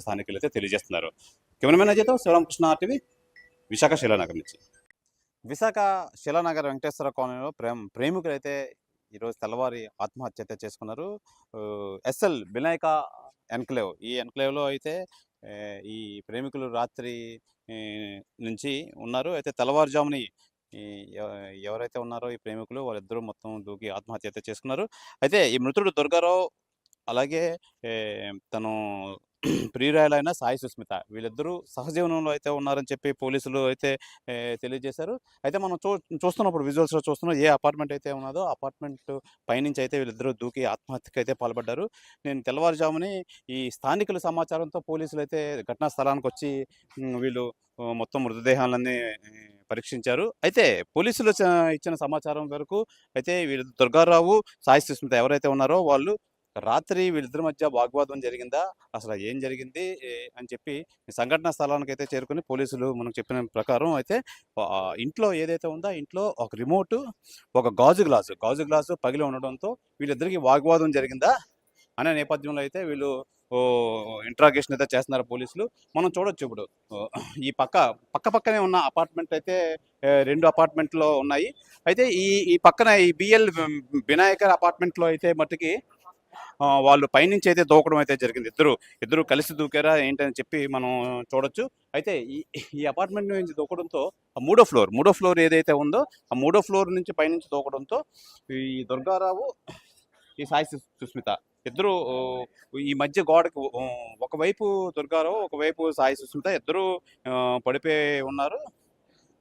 స్థానికులు అయితే తెలియజేస్తున్నారు. కెమెరామెన్ అజయ్తో శివరామకృష్ణ ఆర్టీవీ, విశాఖ శిలానగర్ నుంచి. విశాఖ శిలానగర్ వెంకటేశ్వర కాలనీలో ప్రేమికులు అయితే ఈరోజు తెల్లవారి ఆత్మహత్య అయితే చేసుకున్నారు. ఎస్ఎల్ వినాయక ఎన్క్లేవ్, ఈ ఎన్క్లేవ్లో అయితే ఈ ప్రేమికులు రాత్రి నుంచి ఉన్నారు. అయితే తెల్లవారుజాముని ఈ ఎవరైతే ఉన్నారో ఈ ప్రేమికులు వాళ్ళిద్దరూ మొత్తం దూకి ఆత్మహత్య అయితే చేసుకున్నారు. అయితే ఈ మృతుడు దుర్గారావు, అలాగే తను ప్రియురాలైన సాయి సుస్మిత, వీళ్ళిద్దరూ సహజీవనంలో అయితే ఉన్నారని చెప్పి పోలీసులు అయితే తెలియజేశారు. అయితే మనం చూస్తున్నప్పుడు విజువల్స్లో చూస్తున్నాం, ఏ అపార్ట్మెంట్ అయితే ఉన్నదో అపార్ట్మెంట్ పైనుంచి అయితే వీళ్ళిద్దరూ దూకి ఆత్మహత్యకు అయితే పాల్పడ్డారు. నేను తెల్లవారుజాముని ఈ స్థానికుల సమాచారంతో పోలీసులు అయితే ఘటనా స్థలానికి వచ్చి వీళ్ళు మొత్తం మృతదేహాలన్నీ పరీక్షించారు. అయితే పోలీసులు ఇచ్చిన సమాచారం వరకు అయితే వీళ్ళు దుర్గారావు, సాయి సుస్మిత ఎవరైతే ఉన్నారో వాళ్ళు రాత్రి వీళ్ళిద్దరి మధ్య వాగ్వాదం జరిగిందా, అసలు ఏం జరిగింది అని చెప్పి సంఘటన స్థలానికి అయితే చేరుకుని పోలీసులు మనకు చెప్పిన ప్రకారం అయితే ఇంట్లో ఏదైతే ఉందో ఇంట్లో ఒక రిమోట్, ఒక గాజు గ్లాసు పగిలి ఉండడంతో వీళ్ళిద్దరికి వాగ్వాదం జరిగిందా అనే నేపథ్యంలో అయితే వీళ్ళు ఇంట్రాగేషన్ అయితే చేస్తున్నారు పోలీసులు. మనం చూడొచ్చు ఇప్పుడు ఈ పక్కనే ఉన్న అపార్ట్మెంట్ అయితే 2 అపార్ట్మెంట్లో ఉన్నాయి. అయితే ఈ పక్కన ఈ బిఎల్ వినాయకర్ అపార్ట్మెంట్లో అయితే మట్టుకి వాళ్ళు పైనుంచి అయితే దూకడం అయితే జరిగింది. ఇద్దరు కలిసి దూకారా ఏంటని చెప్పి మనం చూడొచ్చు. అయితే ఈ అపార్ట్మెంట్ నుంచి దూకడంతో మూడో ఫ్లోర్ ఏదైతే ఉందో ఆ మూడో ఫ్లోర్ నుంచి పైనుంచి దూకడంతో ఈ దుర్గారావు, ఈ సాయి సుస్మిత ఇద్దరు ఈ మధ్య గోడకు ఒకవైపు దుర్గారావు, ఒకవైపు సాయి సుస్మిత ఇద్దరు పడిపోయి ఉన్నారు.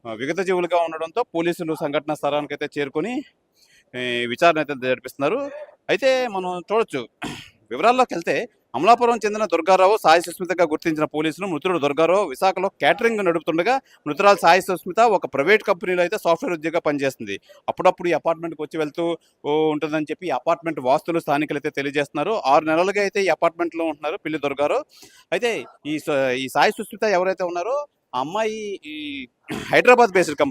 విగత జీవులుగా ఉండడంతో పోలీసులు సంఘటన స్థలానికి అయితే చేరుకొని విచారణ అయితే జరిపిస్తున్నారు. అయితే మనం చూడొచ్చు, వివరాల్లోకి వెళ్తే అమలాపురం చెందిన దుర్గారావు, సాయి సుస్మితగా గుర్తించిన పోలీసులు మృతుడు దుర్గారావు విశాఖలో క్యాటరింగ్ నడుపుతుండగా మృతురాలు సాయి సుస్మిత ఒక ప్రైవేట్ కంపెనీలో అయితే సాఫ్ట్వేర్ ఉద్యోగంగా పనిచేస్తుంది. అప్పుడప్పుడు ఈ అపార్ట్మెంట్కి వచ్చి వెళ్తూ ఉంటుందని చెప్పి ఈ అపార్ట్మెంట్ వాస్తులు స్థానికులు అయితే తెలియజేస్తున్నారు. 6 నెలలుగా అయితే ఈ అపార్ట్మెంట్లో ఉంటున్నారు పిల్లి దుర్గారావు. అయితే ఈ సాయి సుస్మిత ఎవరైతే ఉన్నారో ఆ అమ్మాయి ఈ హైదరాబాద్ బేస్డ్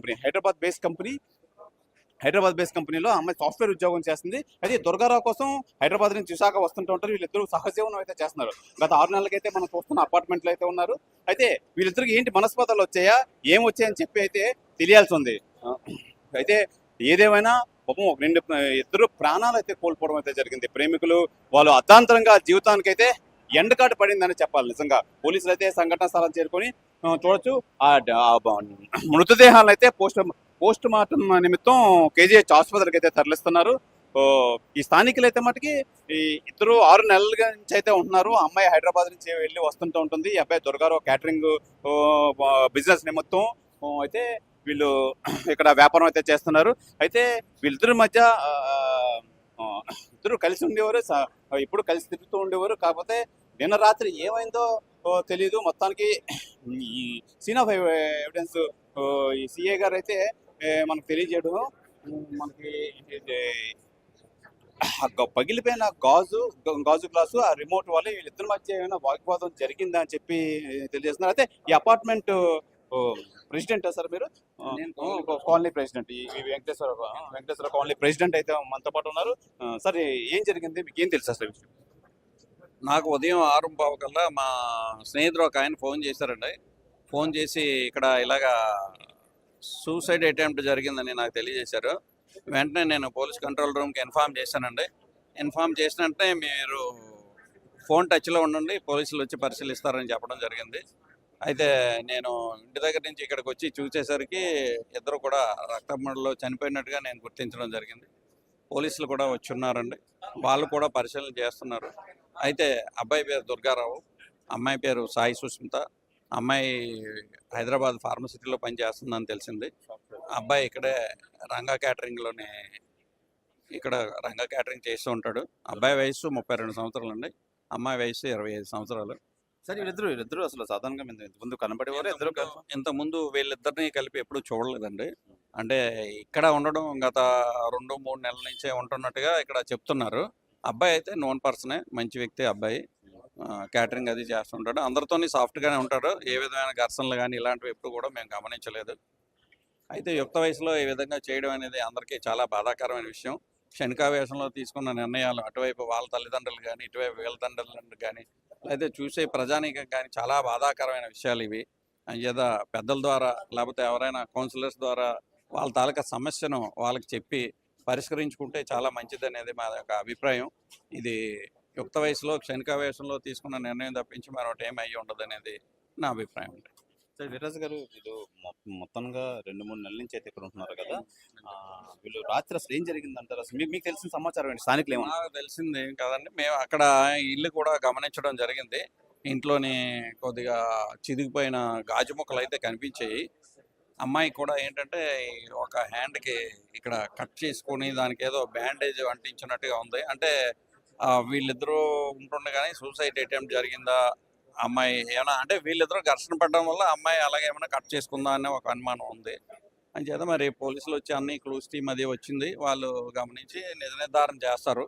కంపెనీలో అమ్మాయి సాఫ్ట్వేర్ ఉద్యోగం చేస్తుంది. అయితే దుర్గారావు కోసం హైదరాబాద్ నుంచి విశాఖ వస్తుంటూ ఉంటారు. వీళ్ళిద్దరూ సహజీవనం అయితే చేస్తున్నారు. గత 6 నెలలకైతే మనం చూస్తున్న అపార్ట్మెంట్లో అయితే ఉన్నారు. అయితే వీళ్ళిద్దరికి ఏంటి మనస్పర్ధలు వచ్చాయా, ఏమొచ్చాయని చెప్పి అయితే తెలియాల్సి ఉంది. అయితే ఏదేమైనా ఇద్దరు ప్రాణాలు అయితే కోల్పోవడం అయితే జరిగింది. ప్రేమికులు వాళ్ళు అర్ధాంతరంగా జీవితానికైతే ఎండకాటు పడిందని చెప్పాలి. నిజంగా పోలీసులు అయితే సంఘటన స్థలం చేరుకొని చూడొచ్చు, మృతదేహాలను అయితే పోస్ట్ మార్టం నిమిత్తం కేజీహెచ్ ఆసుపత్రికి అయితే తరలిస్తున్నారు. ఈ స్థానికులు అయితే మటుకి ఈ ఇద్దరు 6 నెలల నుంచి అయితే ఉంటున్నారు. అమ్మాయి హైదరాబాద్ నుంచి వెళ్ళి వస్తుంటూ ఉంటుంది. ఈ అబ్బాయి దుర్గారావు క్యాటరింగ్ బిజినెస్ నిమిత్తం అయితే వీళ్ళు ఇక్కడ వ్యాపారం అయితే చేస్తున్నారు. అయితే వీళ్ళిద్దరి మధ్య ఇద్దరు కలిసి ఉండేవారు, ఇప్పుడు కలిసి తిరుగుతూ ఉండేవారు. కాకపోతే నిన్న రాత్రి ఏమైందో తెలీదు. మొత్తానికి ఈ సీన్ ఆఫ్ ఎవిడెన్స్ ఈ సిఏ గారు అయితే మనకు తెలియజేయడం, మనకి పగిలిపోయిన గాజు గ్లాసు, ఆ రిమోట్ వల్ల వీళ్ళిద్దరి మధ్య ఏమైనా వాగ్వాదం జరిగిందా అని చెప్పి తెలియజేస్తున్నారు. అయితే ఈ అపార్ట్మెంట్ ప్రెసిడెంటా సార్ మీరు? కాలనీ ప్రెసిడెంట్, ఈ వెంకటేశ్వర కాలనీ ప్రెసిడెంట్ అయితే మనతో పాటు ఉన్నారు. సార్ ఏం జరిగింది, మీకు ఏం తెలుసు అసలు? నాకు ఉదయం 6:15 కల్లా మా స్నేహితుడు ఒక ఆయన ఫోన్ చేశారండి. ఫోన్ చేసి ఇక్కడ ఇలాగా సూసైడ్ అటెంప్ట్ జరిగిందని నాకు తెలియజేశారు. వెంటనే నేను పోలీస్ కంట్రోల్ రూమ్కి ఇన్ఫామ్ చేశానండి. ఇన్ఫామ్ చేసిన వెంటనే మీరు ఫోన్ టచ్లో ఉండండి, పోలీసులు వచ్చి పరిశీలిస్తారని చెప్పడం జరిగింది. అయితే నేను ఇంటి దగ్గర నుంచి ఇక్కడికి వచ్చి చూసేసరికి ఇద్దరు కూడా రక్తమడులో చనిపోయినట్టుగా నేను గుర్తించడం జరిగింది. పోలీసులు కూడా వచ్చి ఉన్నారండి, వాళ్ళు కూడా పరిశీలన చేస్తున్నారు. అయితే అబ్బాయి పేరు దుర్గారావు, అమ్మాయి పేరు సాయి సుస్మిత. అమ్మాయి హైదరాబాద్ ఫార్మసిటీలో పనిచేస్తుందని తెలిసింది. అబ్బాయి ఇక్కడే రంగా క్యాటరింగ్లోనే రంగా క్యాటరింగ్ చేస్తూ ఉంటాడు. అబ్బాయి వయసు 32 సంవత్సరాలు అండి, అమ్మాయి వయసు 25 సంవత్సరాలు. సరే, వీళ్ళిద్దరు అసలు సాధారణంగా ముందు కనబడేవారు? ఇంతకుముందు వీళ్ళిద్దరిని కలిపి ఎప్పుడు చూడలేదండి. అంటే ఇక్కడ ఉండడం గత 2-3 నెలల నుంచే ఉంటున్నట్టుగా ఇక్కడ చెప్తున్నారు. అబ్బాయి అయితే నోన్ పర్సనే, మంచి వ్యక్తి అబ్బాయి. క్యాటరింగ్ అది చేస్తుంటాడు, అందరితోని సాఫ్ట్గానే ఉంటాడు. ఏ విధమైన ఘర్షణలు కానీ ఇలాంటివి ఎప్పుడు కూడా మేము గమనించలేదు. అయితే యుక్త వయసులో ఈ విధంగా చేయడం అనేది అందరికీ చాలా బాధాకరమైన విషయం. క్షణికావేశంలో తీసుకున్న నిర్ణయాలు అటువైపు వాళ్ళ తల్లిదండ్రులు కానీ, ఇటువైపు వీళ్ళ తల్లిదండ్రులు కానీ అయితే చూసే ప్రజానీకం కానీ చాలా బాధాకరమైన విషయాలు ఇవి. అంచేత పెద్దల ద్వారా లేకపోతే ఎవరైనా కౌన్సిలర్స్ ద్వారా వాళ్ళ తాలూకా సమస్యను వాళ్ళకి చెప్పి పరిష్కరించుకుంటే చాలా మంచిదనేది మా యొక్క అభిప్రాయం. ఇది యుక్త వయసులో క్షణికావేశంలో తీసుకున్న నిర్ణయం తప్పించి మరొకటి ఏమి అయ్యి ఉండదనేది నా అభిప్రాయం అండి. సార్ వీర్రాజు గారు, వీళ్ళు మొత్తంగా 2-3 నెలల నుంచి అయితే ఇక్కడ ఉంటున్నారు కదా. వీళ్ళు రాత్రి అసలు ఏం జరిగిందంటారు? అసలు మీకు మీకు తెలిసిన సమాచారం ఏంటి? స్థానికులు ఏమన్నా? నాకు తెలిసింది ఏం కాదండి, మేము అక్కడ ఇల్లు కూడా గమనించడం జరిగింది. ఇంట్లోని కొద్దిగా చిదిగిపోయిన గాజు ముక్కలు అయితే కనిపించాయి. అమ్మాయి కూడా ఏంటంటే ఈ ఒక హ్యాండ్కి ఇక్కడ కట్ చేసుకొని దానికి ఏదో బ్యాండేజ్ అంటించినట్టుగా ఉంది. అంటే వీళ్ళిద్దరూ ఉంటుండగానే సూసైడ్ అటెంప్ట్ జరిగిందా, అమ్మాయి ఏమైనా అంటే వీళ్ళిద్దరూ ఘర్షణ పడడం వల్ల అమ్మాయి అలాగే ఏమైనా కట్ చేసుకుందా అనే ఒక అనుమానం ఉంది. అంచేత మరి పోలీసులు వచ్చి అన్ని క్లూస్ టీమ్ అది వచ్చింది, వాళ్ళు గమనించి నిజ నిర్ధారణ చేస్తారు.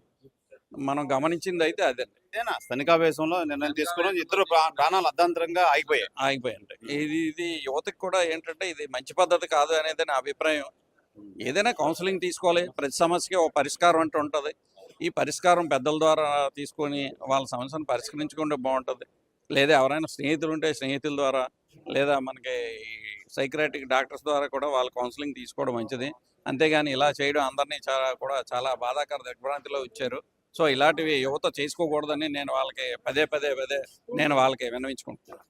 మనం గమనించింది అయితే అదండి. ఇదేనా స్థానికావేశంలో నిర్ణయం తీసుకోవడం, ఇద్దరు ప్రాణాలు అర్ధాంతరంగా ఆగిపోయాయండి. ఇది యువతకి కూడా ఏంటంటే ఇది మంచి పద్ధతి కాదు అనేది నా అభిప్రాయం. ఏదైనా కౌన్సిలింగ్ తీసుకోవాలి, ప్రతి సమస్యకి ఒక పరిష్కారం అంటూ ఉంటుంది. ఈ పరిష్కారం పెద్దల ద్వారా తీసుకొని వాళ్ళ సమస్యను పరిష్కరించుకుంటే బాగుంటుంది. లేదా ఎవరైనా స్నేహితులు ఉంటే స్నేహితుల ద్వారా, లేదా మనకి సైక్రాటిక్ డాక్టర్స్ ద్వారా కూడా వాళ్ళ కౌన్సిలింగ్ తీసుకోవడం మంచిది. అంతేగాని ఇలా చేయడం అందరినీ చాలా బాధాకర దిగ్భ్రాంతిలో ఇచ్చారు. సో ఇలాంటివి యువత చేసుకోకూడదని నేను వాళ్ళకి పదే నేను వాళ్ళకి విన్నవించుకుంటున్నాను.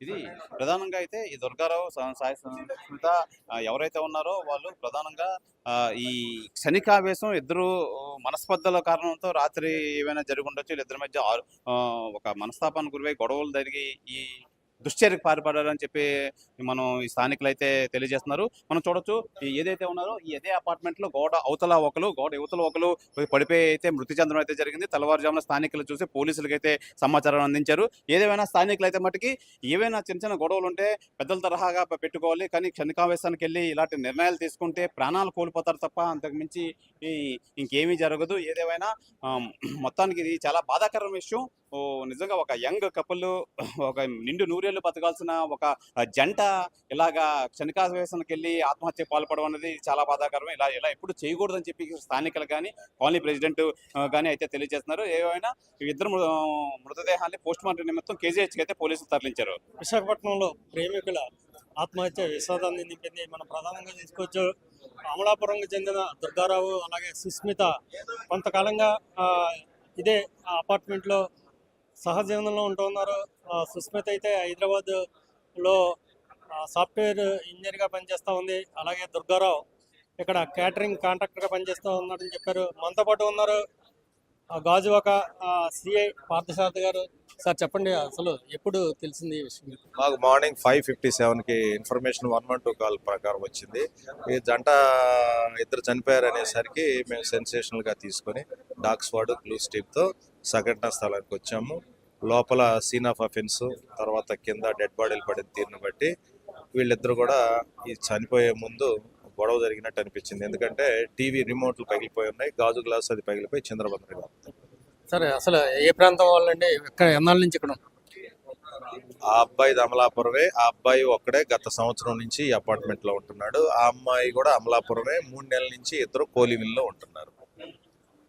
ఇది ప్రధానంగా అయితే ఈ దుర్గారావు, సాయి సంస్కృత ఎవరైతే ఉన్నారో వాళ్ళు ప్రధానంగా ఈ క్షణికావేశం, ఇద్దరు మనస్పర్ధల కారణంతో రాత్రి ఏమైనా జరిగి ఉండొచ్చు. వీళ్ళిద్దరి మధ్య ఒక మనస్తాపానికి గురై గొడవలు జరిగి ఈ దుశ్చర్యకు పాల్పడారని చెప్పి మనం ఈ స్థానికులు అయితే తెలియజేస్తున్నారు. మనం చూడొచ్చు, ఏదైతే ఉన్నారో ఈ అదే అపార్ట్మెంట్ లో గోడ యువతల ఒకరు పడిపోయి అయితే మృతి చెందడం అయితే జరిగింది. తెల్లవారుజామున స్థానికులు చూసి పోలీసులకు అయితే సమాచారం అందించారు. ఏదేమైనా స్థానికులు అయితే మటుకి ఏవైనా చిన్న గొడవలు ఉంటే పెద్దల తరహాగా పెట్టుకోవాలి, కానీ క్షణికావేశానికి వెళ్ళి ఇలాంటి నిర్ణయాలు తీసుకుంటే ప్రాణాలు కోల్పోతారు తప్ప అంతకు మించి ఇంకేమీ జరగదు. ఏదేమైనా మొత్తానికి ఇది చాలా బాధాకరమైన విషయం. నిజంగా ఒక యంగ్ కపుల్, ఒక నిండు నూరేళ్లు బతకాల్సిన ఒక జంట ఇలాగా క్షణికావేశానికి వెళ్ళి ఆత్మహత్య పాల్పడడం అనేది చాలా బాధాకరం. ఇలా ఎప్పుడు చేయకూడదని చెప్పి స్థానికులు కానీ కాలనీ ప్రెసిడెంట్ కానీ అయితే తెలియజేస్తున్నారు. ఏమైనా ఇద్దరు మృతదేహాన్ని పోస్ట్ మార్టం నిమిత్తం KGH అయితే పోలీసులు తరలించారు. విశాఖపట్నంలో ప్రేమికుల ఆత్మహత్య విషాదాన్ని నింపింది. మనం ప్రధానంగా తీసుకోవచ్చు, అమలాపురంకి చెందిన దుర్గారావు అలాగే సుస్మిత కొంతకాలంగా ఇదే అపార్ట్మెంట్లో సహజీవనంలో ఉంటున్నారు. సుస్మిత అయితే హైదరాబాద్లో సాఫ్ట్వేర్ ఇంజనీర్గా పనిచేస్తూ ఉంది. అలాగే దుర్గారావు ఇక్కడ క్యాటరింగ్ కాంట్రాక్టర్గా పనిచేస్తూ ఉన్నాడని చెప్పారు. మనతో పాటు ఉన్నారు గాజువాక సిఐ పార్థసారథి గారు. సార్ చెప్పండి, అసలు ఎప్పుడు తెలిసింది ఈ విషయం? మాకు మార్నింగ్ 5:57కి ఇన్ఫర్మేషన్ 112 కాల్ ప్రకారం వచ్చింది. ఈ జంట ఇద్దరు చనిపోయారు అనేసరికి మేము సెన్సేషనల్ గా తీసుకొని డాగ్ స్క్వాడ్ క్లూస్ టీమ్తో సంఘటనా స్థలానికి వచ్చాము. లోపల సీన్ ఆఫ్ అఫెన్స్, తర్వాత కింద డెడ్ బాడీలు పడిన తీరును బట్టి వీళ్ళిద్దరు కూడా ఈ చనిపోయే ముందు గొడవ జరిగినట్టు అనిపించింది. ఎందుకంటే టీవీ రిమోట్లు పగిలిపోయి ఉన్నాయి, గాజు గ్లాస్ అది పగిలిపోయి చిందరబందరగా ఉంది. సరే, అసలు ఏ ప్రాంతం వాళ్ళండి? ఎన్నాళ్ళ నుంచి ఇక్కడ? ఆ అబ్బాయి అమలాపురమే. ఆ అబ్బాయి ఒక్కడే గత సంవత్సరం నుంచి ఈ అపార్ట్మెంట్ లో ఉంటున్నాడు. ఆ అమ్మాయి కూడా అమలాపురమే. 3 నెలల నుంచి ఇద్దరు కోలివిల్లో ఉంటున్నారు.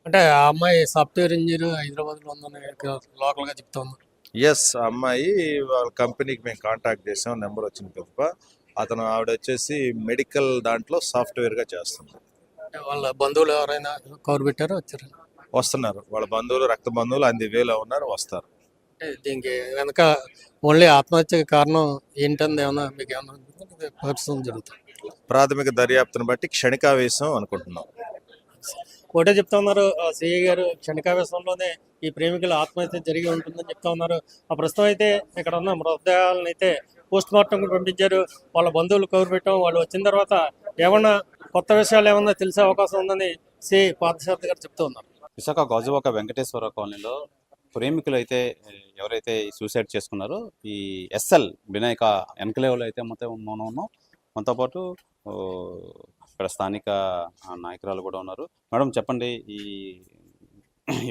అంటే ఆ అమ్మాయి సాఫ్ట్వేర్ ఇంజనీర్ హైదరాబాద్లో ఉందని లోకల్గా చెప్తా ఉన్నారు. ఎస్, ఆ అమ్మాయి వాళ్ళ కంపెనీకి మేము కాంటాక్ట్ చేసాం, నెంబర్ వచ్చిన తప్ప. ఆవిడ వచ్చేసి మెడికల్ దాంట్లో సాఫ్ట్వేర్ గా చేస్తుంది. వాళ్ళ బంధువులు ఎవరైనా కవర్ పెట్టారో వచ్చారు? వస్తున్నారు, వాళ్ళ బంధువులు, రక్త బంధువులు అంది వేలో ఉన్నారు, వస్తారు. అంటే దీనికి వెనక ఓన్లీ ఆత్మహత్యకి కారణం ఏంటంది ఏమన్నా మీకు ఏమన్నా పరిస్థితి జరుగుతుంది? ప్రాథమిక దర్యాప్తును బట్టి క్షణికావేశం అనుకుంటున్నాం. ఒకటే చెప్తా ఉన్నారు సిఐ గారు, క్షణికావేశంలోనే ఈ ప్రేమికుల ఆత్మహత్య జరిగి ఉంటుందని చెప్తా ఉన్నారు. ఆ ప్రస్తుతం అయితే ఇక్కడ ఉన్న మృతదేహాలను అయితే పోస్ట్ మార్టం పంపించారు. వాళ్ళ బంధువులు కవర్ పెట్టాం. వాళ్ళు వచ్చిన తర్వాత ఏమన్నా కొత్త విషయాలు ఏమన్నా తెలిసే అవకాశం ఉందని సిఐ పార్థసారథి గారు చెప్తూ ఉన్నారు. విశాఖ గాజువాక వెంకటేశ్వర కాలనీలో ప్రేమికులు అయితే ఎవరైతే సూసైడ్ చేసుకున్నారో ఈ SL వినాయక ఎన్క్లేవ్లో అయితే మొత్తం ఉన్నాం. మనతో పాటు ఇక్కడ స్థానిక నాయకురాలు కూడా ఉన్నారు. మేడం చెప్పండి,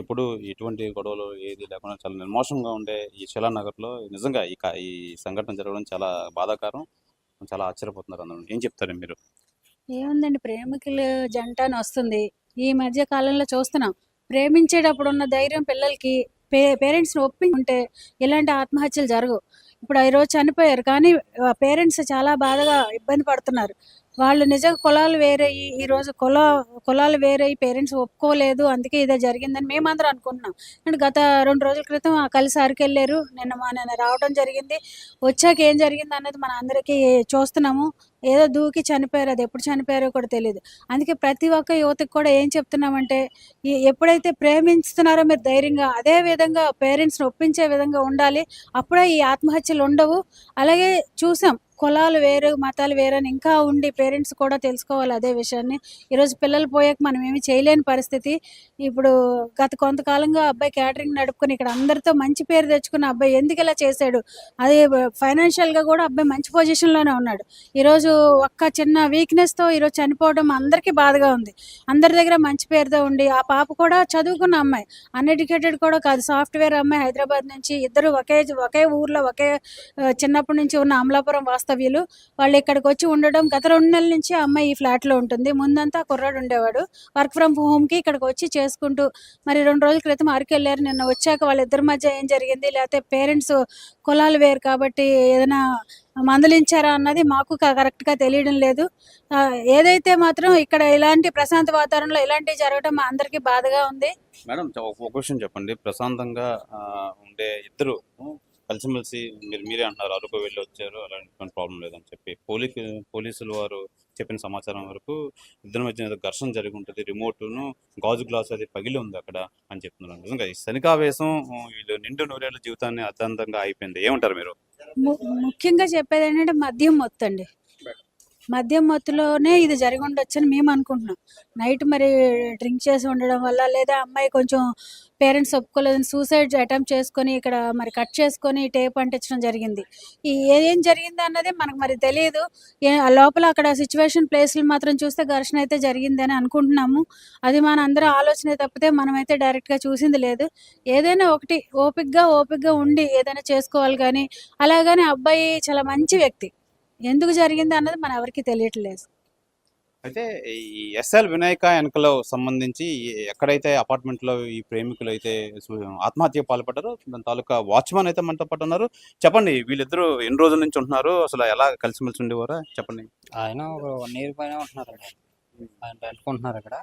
ఇప్పుడు ఎటువంటి గొడవలు ఏది లేకుండా చాలా నిర్మోషంగా ఉండే ఈ శిలానగర్లో నిజంగా ఈ సంఘటన జరగడం చాలా బాధాకరం. చాలా ఆశ్చర్యపోతున్నారు అందరూ. ఏం చెప్తారు మీరు? ఏముందండి, ప్రేమికులు జంట అని వస్తుంది. ఈ మధ్య కాలంలో చూస్తున్నాం, ప్రేమించేటప్పుడు ఉన్న ధైర్యం పిల్లలకి పేరెంట్స్ని ఒప్పించుంటే ఇలాంటి ఆత్మహత్యలు జరగవు. ఇప్పుడు ఈరోజు చనిపోయారు కానీ పేరెంట్స్ చాలా బాధగా ఇబ్బంది పడుతున్నారు. వాళ్ళు నిజంగా కులాలు వేరయ్యి ఈరోజు కులాలు వేరయ్యి పేరెంట్స్ ఒప్పుకోలేదు. అందుకే ఇదే జరిగిందని మేమందరం అనుకుంటున్నాం. అండ్ గత 2 రోజుల క్రితం కలిసి అరకెళ్ళారు. నిన్న రావడం జరిగింది. వచ్చాక ఏం జరిగింది అన్నది మన అందరికీ చూస్తున్నాము. ఏదో దూకి చనిపోయారు. అది ఎప్పుడు చనిపోయారో కూడా తెలీదు. అందుకే ప్రతి ఒక్క యువతకి కూడా ఏం చెప్తున్నామంటే ఎప్పుడైతే ప్రేమిస్తున్నారో మీరు ధైర్యంగా అదే విధంగా పేరెంట్స్‌ని ఒప్పించే విధంగా ఉండాలి. అప్పుడే ఈ ఆత్మహత్యలు ఉండవు. అలాగే చూసాం కులాలు వేరు, మతాలు వేరని ఇంకా ఉండి పేరెంట్స్ కూడా తెలుసుకోవాలి అదే విషయాన్ని. ఈరోజు పిల్లలు పోయాక మనం ఏమి చేయలేని పరిస్థితి. ఇప్పుడు గత కొంతకాలంగా అబ్బాయి క్యాటరింగ్ నడుపుకొని ఇక్కడ అందరితో మంచి పేరు తెచ్చుకున్న అబ్బాయి ఎందుకు ఇలా చేశాడు? అది ఫైనాన్షియల్‌గా కూడా అబ్బాయి మంచి పొజిషన్‌లోనే ఉన్నాడు. ఈరోజు ఒక్క చిన్న వీక్‌నెస్‌తో ఈరోజు చనిపోవడం అందరికీ బాధగా ఉంది. అందరి దగ్గర మంచి పేరుతో ఉండి ఆ పాప కూడా చదువుకున్న అమ్మాయి. అన్ఎడ్యుకేటెడ్ కూడా కాదు. సాఫ్ట్‌వేర్ అమ్మాయి హైదరాబాద్ నుంచి ఇద్దరు ఒకే ఊర్లో చిన్నప్పటి నుంచి ఉన్న అమలాపురం వాస్తవ్యులు. వాళ్ళు ఇక్కడికి వచ్చి ఉండడం గత 2 నెలల నుంచి ఆ అమ్మాయి ఈ ఫ్లాట్‌లో ఉంటుంది. ముందంతా కుర్రాడు ఉండేవాడు. వర్క్ ఫ్రమ్ హోమ్‌కి ఇక్కడికి వచ్చి చేసుకుంటూ మరి 2 రోజుల క్రితం అరకెళ్లారు. నిన్న వచ్చాక వాళ్ళిద్దరి మధ్య ఏం జరిగింది? లేకపోతే పేరెంట్స్ కులాలు వేరు కాబట్టి ఏదైనా మందలించారా అన్నది మాకు కరెక్ట్‌గా తెలియడం లేదు. ఏదైతే మాత్రం ఇక్కడ ఇలాంటి ప్రశాంత వాతావరణంలో ఇలాంటివి జరగడం మా అందరికీ బాధగా ఉంది. మేడం ఒక క్వశ్చన్ చెప్పండి. ప్రశాంతంగా ఉండే ఇద్దరు కలిసిమెలిసి మీరే అంటున్నారు అరకు వెళ్ళి వచ్చారు, అలాంటి ప్రాబ్లం లేదని చెప్పి పోలీసులు వారు చెప్పిన సమాచారం వరకు ఇద్దరి మధ్య ఏదో ఘర్షణ జరిగి ఉంటుంది, రిమోట్ను గాజు గ్లాస్ అది పగిలి ఉంది అక్కడ అని చెప్తున్నారు. నిజంగా ఈ శనికావేశం వీళ్ళు నిండు నూరేళ్ల జీవితాన్ని అత్యంతంగా అయిపోయింది. ఏమంటారు మీరు? ముఖ్యంగా చెప్పేది ఏంటంటే మద్యం మత్తండి. మద్యం మత్తులోనే ఇది జరిగి ఉండొచ్చని మేము అనుకుంటున్నాం. నైట్ మరి డ్రింక్ చేసి ఉండడం వల్ల లేదా అమ్మాయి కొంచెం పేరెంట్స్ ఒప్పుకోలేదని సూసైడ్ అటెంప్ట్ చేసుకొని ఇక్కడ మరి కట్ చేసుకొని టేప్ అంటించడం జరిగింది. ఏం జరిగింది అన్నది మనకు మరి తెలియదు. లోపల అక్కడ సిచ్యువేషన్ ప్లేస్లు మాత్రం చూస్తే ఘర్షణ అయితే జరిగిందని అనుకుంటున్నాము. అది మన అందరూ ఆలోచనే తప్పితే మనమైతే డైరెక్ట్గా చూసింది లేదు. ఏదైనా ఒకటి ఓపికగా ఉండి ఏదైనా చేసుకోవాలి కానీ అలాగని అబ్బాయి చాలా మంచి వ్యక్తి. ఎందుకు జరిగింది అన్నది మన ఎవరికి తెలియట్లేదు. అయితే ఈ ఎస్ఎల్ వినాయక ఎన్కలో సంబంధించి ఎక్కడైతే అపార్ట్మెంట్లో ఈ ప్రేమికులు అయితే ఆత్మహత్య పాల్పడ్డారో దాని తాలూకా వాచ్మెన్ అయితే మనతో పాటు ఉన్నారు. చెప్పండి, వీళ్ళిద్దరూ ఎన్ని రోజుల నుంచి ఉంటున్నారు, అసలు ఎలా కలిసిమెలిసి ఉండేవారా చెప్పండి. ఆయన ఒక 1 ఇయర్ పైన ఉంటున్నారు అక్కడ. ఆయన రెంట్కుంటున్నారు అక్కడ.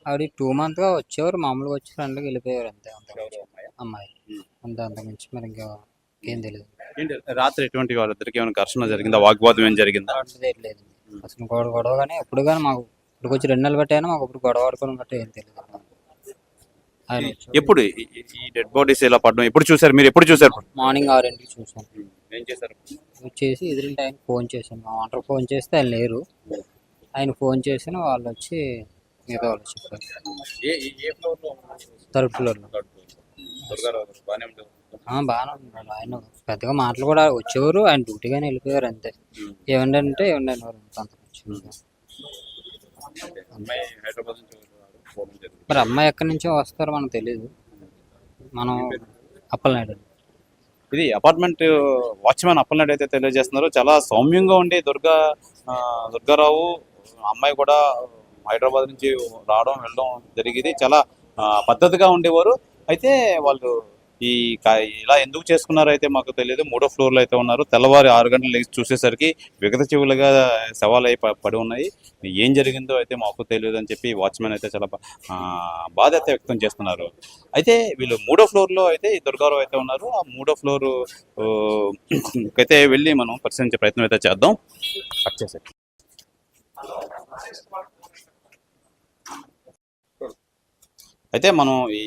ఆవిడ 2 మంత్గా వచ్చేవారు, మామూలుగా వచ్చి ఫ్రెండ్కి వెళ్ళిపోయారు అంతే. అమ్మాయి అంతే, అంతకుమించి మరి ఇంకా ఏం తెలియదు. రాత్రి ఎటువంటి వాళ్ళిద్దరికి ఏమైనా ఘర్షణ జరిగిందా, వాగ్వాదం ఏం జరిగిందా? లేదు అసలు గొడవ కానీ ఎప్పుడు కానీ మాకు ఇప్పుడు వచ్చి 2 నెలలు బట్టి మాకు ఇప్పుడు గొడవ ఆడుకోవడం బట్టి ఏం తెలియదు. ఆయన ఎప్పుడు ఈ డెడ్ బాడీస్ ఎలా పడడం ఎప్పుడు చూసారు మీరు? ఎప్పుడు చూసారు? మార్నింగ్ 6కి చూసాను. ఏం చేశారు? వచ్చేసి ఎదురింటి ఆయన ఫోన్ చేశాను. మా ఓనర్ ఫోన్ చేస్తే ఆయన లేరు. ఆయన ఫోన్ చేసిన వాళ్ళు వచ్చి మిగతా వాళ్ళు చెప్పారు. థర్డ్ ఫ్లోర్లో బాగానే ఉన్నాడు. ఆయన పెద్దగా మాటలు కూడా వచ్చేవారు, ఆయన డ్యూటీగానే వెళ్ళిపోయారు అంతే. ఏమండి అంటే ఏమండి అనేవారు మరి అమ్మాయి ఎక్కడి నుంచో వస్తారో మనకు తెలియదు. మనం అప్పలనాయుడు ఇది అపార్ట్మెంట్ వాచ్మెన్ అప్పలనాయుడు అయితే తెలియజేస్తున్నారు. చాలా సౌమ్యంగా ఉండి దుర్గారావు అమ్మాయి కూడా హైదరాబాద్ నుంచి రావడం వెళ్ళడం జరిగింది. చాలా పద్ధతిగా ఉండేవారు. అయితే వాళ్ళు ఇలా ఎందుకు చేసుకున్నారో అయితే మాకు తెలియదు. 3వ ఫ్లోర్లో అయితే ఉన్నారు. తెల్లవారు 6 గంటలు లేచి చూసేసరికి విగత చెవులుగా శవాలు అయి పడి ఉన్నాయి. ఏం జరిగిందో అయితే మాకు తెలియదు అని చెప్పి వాచ్మెన్ అయితే చాలా బాధ అయితే వ్యక్తం చేస్తున్నారు. అయితే వీళ్ళు 3వ ఫ్లోర్లో అయితే ఈ దుర్గారావు అయితే ఉన్నారు. ఆ 3వ ఫ్లోర్ అయితే వెళ్ళి మనం పరిశీలించే ప్రయత్నం అయితే చేద్దాం. వచ్చేసి అయితే మనం ఈ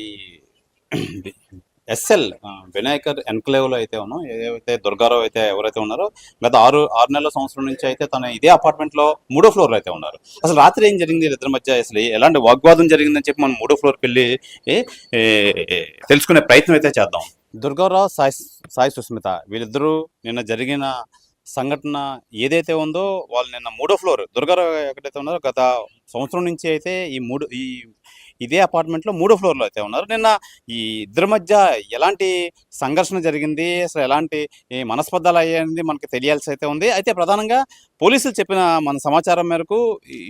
ఎస్ఎల్ వినాయకర్ ఎన్క్లేవ్లో అయితే ఉన్నాం. ఏదైతే దుర్గారావు అయితే ఎవరైతే ఉన్నారో గత 6 నెలల సంవత్సరం నుంచి అయితే తన ఇదే అపార్ట్మెంట్లో 3వ ఫ్లోర్లో అయితే ఉన్నారు. అసలు రాత్రి ఏం జరిగింది ఇద్దరి మధ్య, అసలు ఎలాంటి వాగ్వాదం జరిగిందని చెప్పి మనం 3వ ఫ్లోర్కి వెళ్ళి తెలుసుకునే ప్రయత్నం అయితే చేద్దాం. దుర్గారావు సాయి సుస్మిత వీళ్ళిద్దరూ నిన్న జరిగిన సంఘటన ఏదైతే ఉందో వాళ్ళు నిన్న 3వ ఫ్లోర్ దుర్గారావు ఎక్కడైతే ఉన్నారో గత సంవత్సరం నుంచి అయితే ఇదే అపార్ట్మెంట్లో 3వ ఫ్లోర్లో అయితే ఉన్నారు. నిన్న ఈ ఇద్దరి మధ్య ఎలాంటి సంఘర్షణ జరిగింది, అసలు ఎలాంటి మనస్పర్ధలు అయ్యింది మనకి తెలియాల్సి అయితే ఉంది. అయితే ప్రధానంగా పోలీసులు చెప్పిన మన సమాచారం మేరకు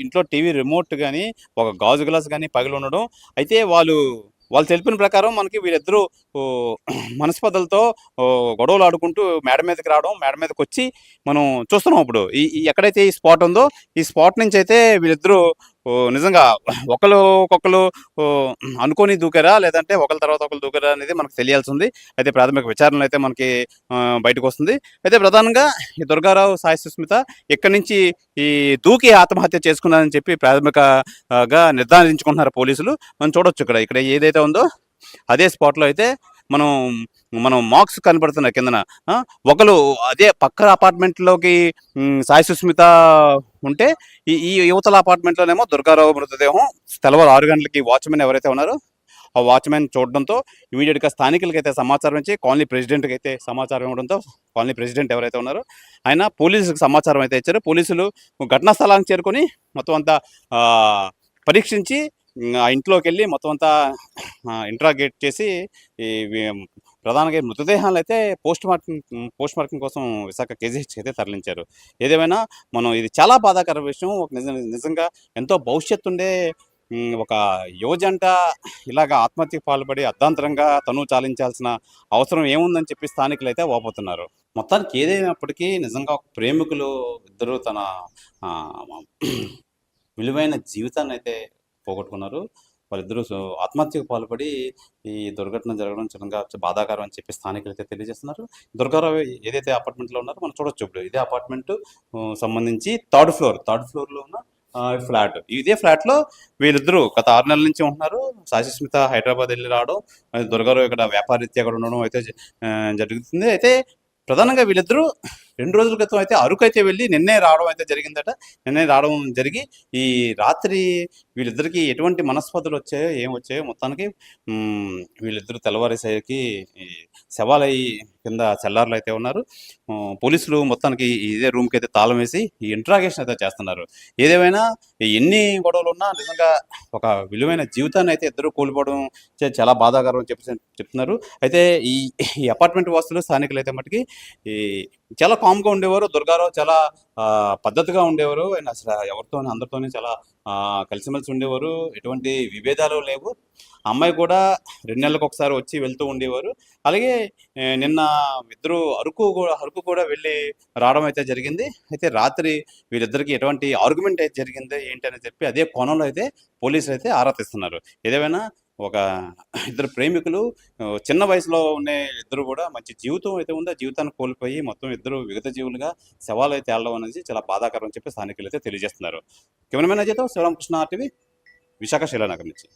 ఇంట్లో టీవీ రిమోట్ కానీ ఒక గాజు గ్లాస్ కానీ పగిలి ఉండడం. అయితే వాళ్ళు తెలిపిన ప్రకారం మనకి వీళ్ళిద్దరూ ఓ, మనస్పర్ధలతో గొడవలు ఆడుకుంటూ మేడ మీదకి రావడం, మేడ మీదకి వచ్చి మనం చూస్తున్నాం. ఇప్పుడు ఎక్కడైతే ఈ స్పాట్ ఉందో ఈ స్పాట్ నుంచి అయితే వీళ్ళిద్దరూ నిజంగా ఒకరు అనుకోని దూకారా, లేదంటే ఒకరి తర్వాత ఒకరు దూకారా అనేది మనకు తెలియాల్సి ఉంది. అయితే ప్రాథమిక విచారణలో అయితే మనకి బయటకు వస్తుంది. అయితే ప్రధానంగా ఈ దుర్గారావు, సాయి సుస్మిత ఇక్కడి నుంచి ఈ దూకి ఆత్మహత్య చేసుకున్నారని చెప్పి ప్రాథమికగా నిర్ధారించుకుంటున్నారు పోలీసులు. మనం చూడొచ్చు ఇక్కడ ఏదైతే ఉందో అదే స్పాట్లో అయితే మనం మనం మార్క్స్ కనపడుతున్నాయి కిందన. ఒకరు అదే పక్క అపార్ట్మెంట్లోకి సాయి సుస్మిత ఉంటే ఈ యువతల అపార్ట్మెంట్లోనేమో దుర్గారావు మృతదేహం తెల్లవారు 6 గంటలకి వాచ్మెన్ ఎవరైతే ఉన్నారో ఆ వాచ్మెన్ చూడడంతో ఇమీడియట్గా స్థానికులకైతే సమాచారం ఇచ్చి కాలనీ ప్రెసిడెంట్కి అయితే సమాచారం ఇవ్వడంతో కాలనీ ప్రెసిడెంట్ ఎవరైతే ఉన్నారో ఆయన పోలీసులకు సమాచారం అయితే ఇచ్చారు. పోలీసులు ఘటనా స్థలానికి చేరుకొని మొత్తం అంతా పరీక్షించి ఆ ఇంట్లోకి వెళ్ళి మొత్తం అంతా ఇంట్రాగేట్ చేసి ఈ ప్రధానంగా మృతదేహాలు అయితే పోస్ట్ మార్టం కోసం విశాఖ కేజీహెచ్కి అయితే తరలించారు. ఏదేమైనా మనం ఇది చాలా బాధాకర విషయం. ఒక నిజంగా ఎంతో భవిష్యత్తు ఉండే ఒక యువజంట ఇలాగ ఆత్మహత్యకు పాల్పడి అర్ధాంతరంగా తను చాలించాల్సిన అవసరం ఏముందని చెప్పి స్థానికులు అయితే వాపోతున్నారు. మొత్తానికి ఏదైనప్పటికీ నిజంగా ప్రేమికులు ఇద్దరు తన విలువైన జీవితాన్ని అయితే పోగొట్టుకున్నారు. వాళ్ళిద్దరూ ఆత్మహత్యకు పాల్పడి ఈ దుర్ఘటన జరగడం చిన్నగా బాధాకరం అని చెప్పి స్థానికులు అయితే తెలియజేస్తున్నారు. దుర్గారావు ఏదైతే అపార్ట్మెంట్లో ఉన్నారో మనం చూడొచ్చు. ఇప్పుడు ఇదే అపార్ట్మెంట్ సంబంధించి థర్డ్ ఫ్లోర్లో ఉన్న ఫ్లాట్. ఇదే ఫ్లాట్లో వీళ్ళిద్దరూ గత 6 నెలల నుంచి ఉంటున్నారు. సాయి సుస్మిత హైదరాబాద్ వెళ్ళి రావడం, దుర్గారావు ఇక్కడ వ్యాపారరీత్యా అక్కడ ఉండడం అయితే జరుగుతుంది. అయితే ప్రధానంగా వీళ్ళిద్దరూ 2 రోజుల క్రితం అయితే అరకు అయితే వెళ్ళి నిన్నే రావడం అయితే జరిగిందట. నిన్నే రావడం జరిగి ఈ రాత్రి వీళ్ళిద్దరికి ఎటువంటి మనస్పర్ధలు వచ్చాయో ఏం వచ్చాయో మొత్తానికి వీళ్ళిద్దరూ తెల్లవారేసరికి శవాలయ్యి కింద సెల్లార్లు అయితే ఉన్నారు. పోలీసులు మొత్తానికి ఇదే రూమ్కి అయితే తాళం వేసి ఈ ఇంట్రాగేషన్ అయితే చేస్తున్నారు. ఏదేమైనా ఎన్ని గొడవలు ఉన్నా నిజంగా ఒక విలువైన జీవితాన్ని అయితే ఇద్దరు కోల్పోవడం చాలా బాధాకరం అని చెప్తున్నారు. అయితే ఈ అపార్ట్మెంట్ వాసులు స్థానికులు అయితే మటుకి ఈ చాలా కామ్గా ఉండేవారు. దుర్గారావు చాలా పద్ధతిగా ఉండేవారు. ఆయన అసలు ఎవరితో అందరితోనే చాలా కలిసిమెలిసి ఉండేవారు. ఎటువంటి విభేదాలు లేవు. అమ్మాయి కూడా 2 నెలలకు ఒకసారి వచ్చి వెళ్తూ ఉండేవారు. అలాగే నిన్న ఇద్దరు అరకు కూడా వెళ్ళి రావడం అయితే జరిగింది. అయితే రాత్రి వీరిద్దరికి ఎటువంటి ఆర్గ్యుమెంట్ అయితే జరిగింది ఏంటి అని చెప్పి అదే కోణంలో అయితే పోలీసులు అయితే ఆరా తీస్తున్నారు. ఏదేమైనా ఒక ఇద్దరు ప్రేమికులు చిన్న వయసులో ఉండే ఇద్దరు కూడా మంచి జీవితం అయితే ఉందో జీవితాన్ని కోల్పోయి మొత్తం ఇద్దరు విగత జీవులుగా శవాలు అయితే తేలడం అనేది చాలా బాధాకరం అని చెప్పి స్థానికులు అయితే తెలియజేస్తున్నారు. కెమెరామెన్ అజయ్తో శివరామకృష్ణ RTV, విశాఖ శైలానగర్ నుంచి.